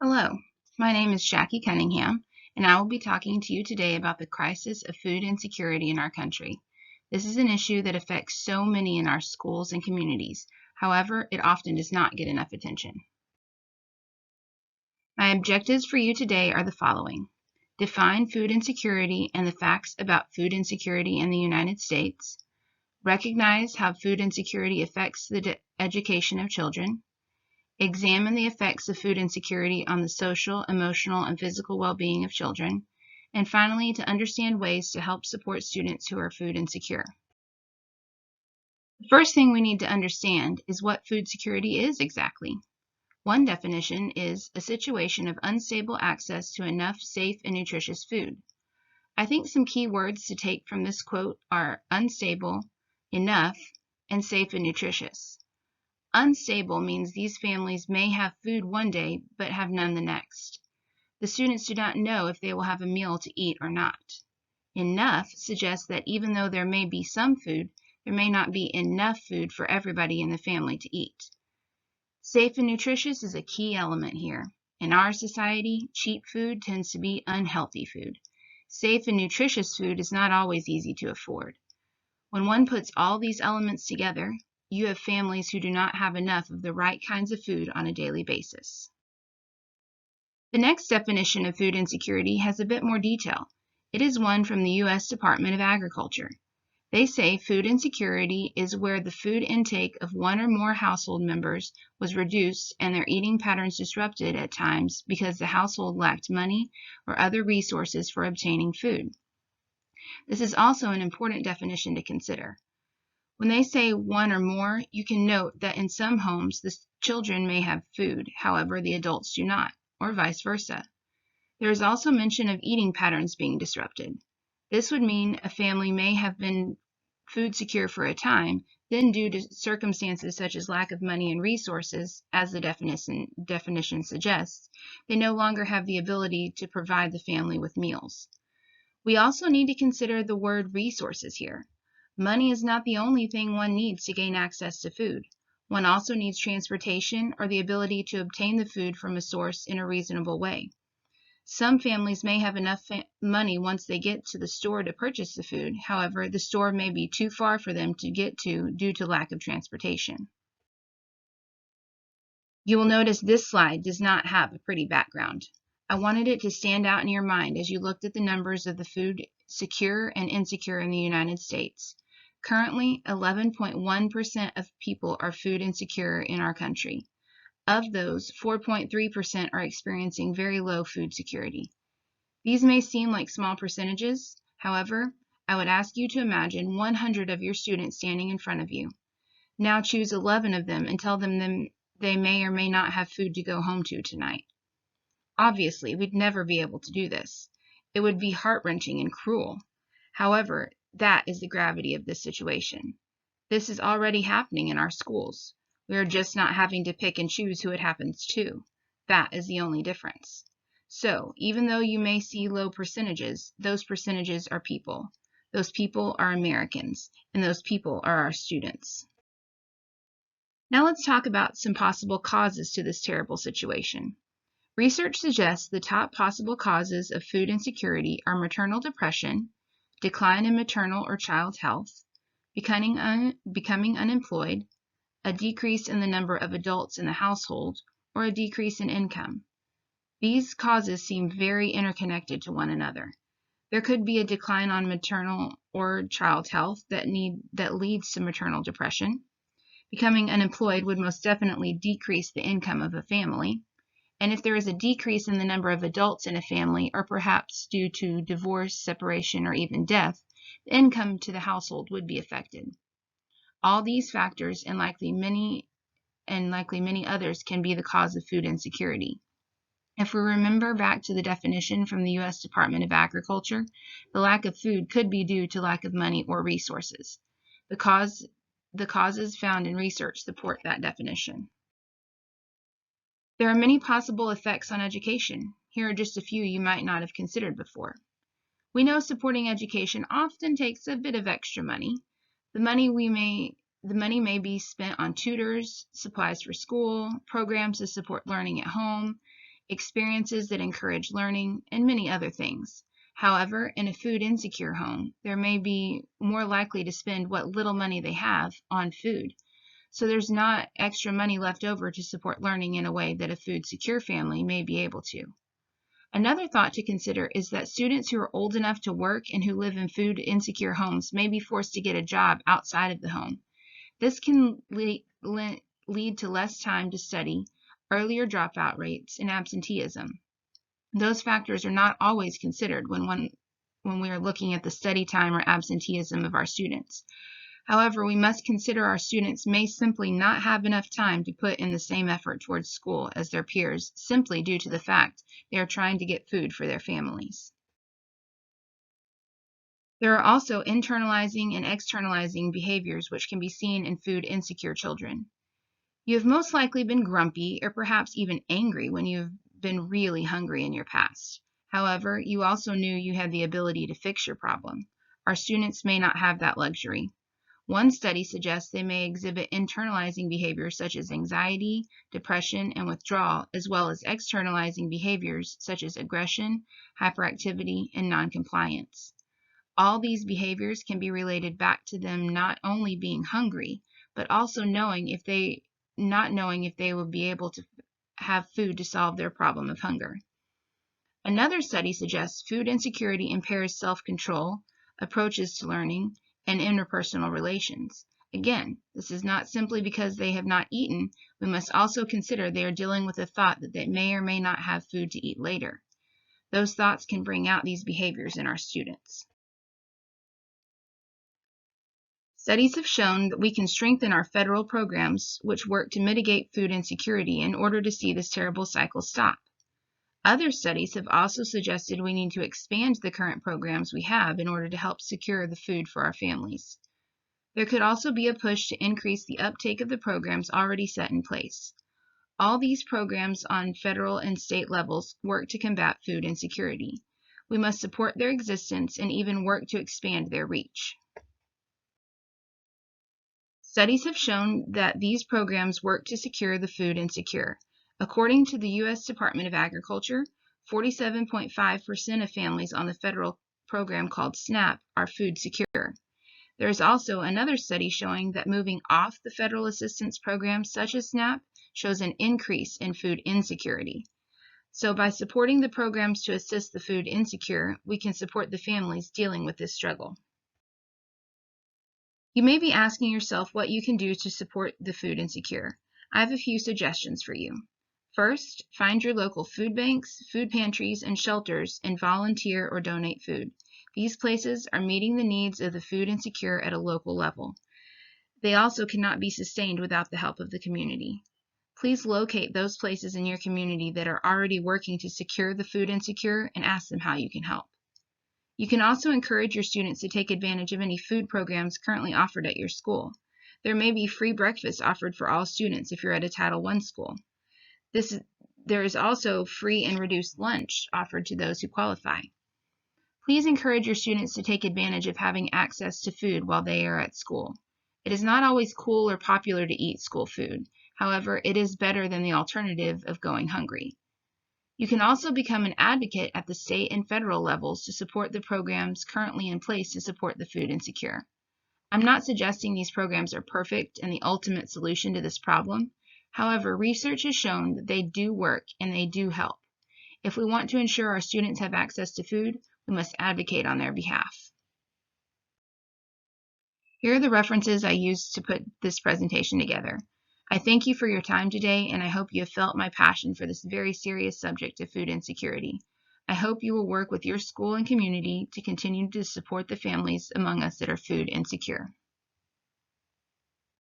Hello, my name is Jackie Cunningham, and I will be talking to you today about the crisis of food insecurity in our country. This is an issue that affects so many in our schools and communities. However, it often does not get enough attention. My objectives for you today are the following. Define food insecurity and the facts about food insecurity in the United States. Recognize how food insecurity affects the education of children. Examine the effects of food insecurity on the social, emotional, and physical well-being of children. And finally, to understand ways to help support students who are food insecure. The first thing we need to understand is what food security is exactly. One definition is a situation of unstable access to enough safe and nutritious food. I think some key words to take from this quote are unstable, enough, and safe and nutritious. Unstable means these families may have food one day but have none the next. The students do not know if they will have a meal to eat or not. Enough suggests that even though there may be some food, there may not be enough food for everybody in the family to eat. Safe and nutritious is a key element here. In our society, cheap food tends to be unhealthy food. Safe and nutritious food is not always easy to afford. When one puts all these elements together, you have families who do not have enough of the right kinds of food on a daily basis. The next definition of food insecurity has a bit more detail. It is one from the U.S. Department of Agriculture. They say food insecurity is where the food intake of one or more household members was reduced and their eating patterns disrupted at times because the household lacked money or other resources for obtaining food. This is also an important definition to consider. When they say one or more, you can note that in some homes the children may have food, however the adults do not, or vice versa. There is also mention of eating patterns being disrupted. This would mean a family may have been food secure for a time, then due to circumstances such as lack of money and resources, as the definition suggests, they no longer have the ability to provide the family with meals. We also need to consider the word resources here. Money is not the only thing one needs to gain access to food. One also needs transportation or the ability to obtain the food from a source in a reasonable way. Some families may have enough money once they get to the store to purchase the food. However, the store may be too far for them to get to due to lack of transportation. You will notice this slide does not have a pretty background. I wanted it to stand out in your mind as you looked at the numbers of the food secure and insecure in the United States. Currently, 11.1% of people are food insecure in our country. Of those, 4.3% are experiencing very low food security. These may seem like small percentages. However, I would ask you to imagine 100 of your students standing in front of you. Now choose 11 of them and tell them they may or may not have food to go home to tonight. Obviously, we'd never be able to do this. It would be heart-wrenching and cruel. However, that is the gravity of this situation. This is already happening in our schools. We are just not having to pick and choose who it happens to. That is the only difference. So, even though you may see low percentages, those percentages are people. Those people are Americans, and those people are our students. Now let's talk about some possible causes to this terrible situation. Research suggests the top possible causes of food insecurity are maternal depression, decline in maternal or child health, becoming unemployed, a decrease in the number of adults in the household, or a decrease in income. These causes seem very interconnected to one another. There could be a decline on maternal or child health that leads to maternal depression. Becoming unemployed would most definitely decrease the income of a family. And if there is a decrease in the number of adults in a family, or perhaps due to divorce, separation, or even death, the income to the household would be affected. All these factors and likely many others can be the cause of food insecurity. If we remember back to the definition from the U.S. Department of Agriculture, the lack of food could be due to lack of money or resources. The causes found in research support that definition. There are many possible effects on education. Here are just a few you might not have considered before. We know supporting education often takes a bit of extra money. The money may be spent on tutors, supplies for school, programs to support learning at home, experiences that encourage learning, and many other things. However, in a food insecure home, they may be more likely to spend what little money they have on food. So there's not extra money left over to support learning in a way that a food secure family may be able to. Another thought to consider is that students who are old enough to work and who live in food insecure homes may be forced to get a job outside of the home. This can lead to less time to study, earlier dropout rates, and absenteeism. Those factors are not always considered when we are looking at the study time or absenteeism of our students. However, we must consider our students may simply not have enough time to put in the same effort towards school as their peers, simply due to the fact they are trying to get food for their families. There are also internalizing and externalizing behaviors which can be seen in food insecure children. You have most likely been grumpy or perhaps even angry when you have been really hungry in your past. However, you also knew you had the ability to fix your problem. Our students may not have that luxury. One study suggests they may exhibit internalizing behaviors such as anxiety, depression, and withdrawal, as well as externalizing behaviors such as aggression, hyperactivity, and noncompliance. All these behaviors can be related back to them not only being hungry, but also not knowing if they will be able to have food to solve their problem of hunger. Another study suggests food insecurity impairs self-control, approaches to learning, and interpersonal relations. Again, this is not simply because they have not eaten. We must also consider they are dealing with the thought that they may or may not have food to eat later. Those thoughts can bring out these behaviors in our students. Studies have shown that we can strengthen our federal programs which work to mitigate food insecurity in order to see this terrible cycle stop. Other studies have also suggested we need to expand the current programs we have in order to help secure the food for our families. There could also be a push to increase the uptake of the programs already set in place. All these programs on federal and state levels work to combat food insecurity. We must support their existence and even work to expand their reach. Studies have shown that these programs work to secure the food insecure. According to the U.S. Department of Agriculture, 47.5% of families on the federal program called SNAP are food secure. There is also another study showing that moving off the federal assistance programs such as SNAP shows an increase in food insecurity. So by supporting the programs to assist the food insecure, we can support the families dealing with this struggle. You may be asking yourself what you can do to support the food insecure. I have a few suggestions for you. First, find your local food banks, food pantries, and shelters and volunteer or donate food. These places are meeting the needs of the food insecure at a local level. They also cannot be sustained without the help of the community. Please locate those places in your community that are already working to secure the food insecure and ask them how you can help. You can also encourage your students to take advantage of any food programs currently offered at your school. There may be free breakfast offered for all students if you're at a Title I school. There is also free and reduced lunch offered to those who qualify. Please encourage your students to take advantage of having access to food while they are at school. It is not always cool or popular to eat school food. However, it is better than the alternative of going hungry. You can also become an advocate at the state and federal levels to support the programs currently in place to support the food insecure. I'm not suggesting these programs are perfect and the ultimate solution to this problem. However, research has shown that they do work and they do help. If we want to ensure our students have access to food, we must advocate on their behalf. Here are the references I used to put this presentation together. I thank you for your time today, and I hope you have felt my passion for this very serious subject of food insecurity. I hope you will work with your school and community to continue to support the families among us that are food insecure.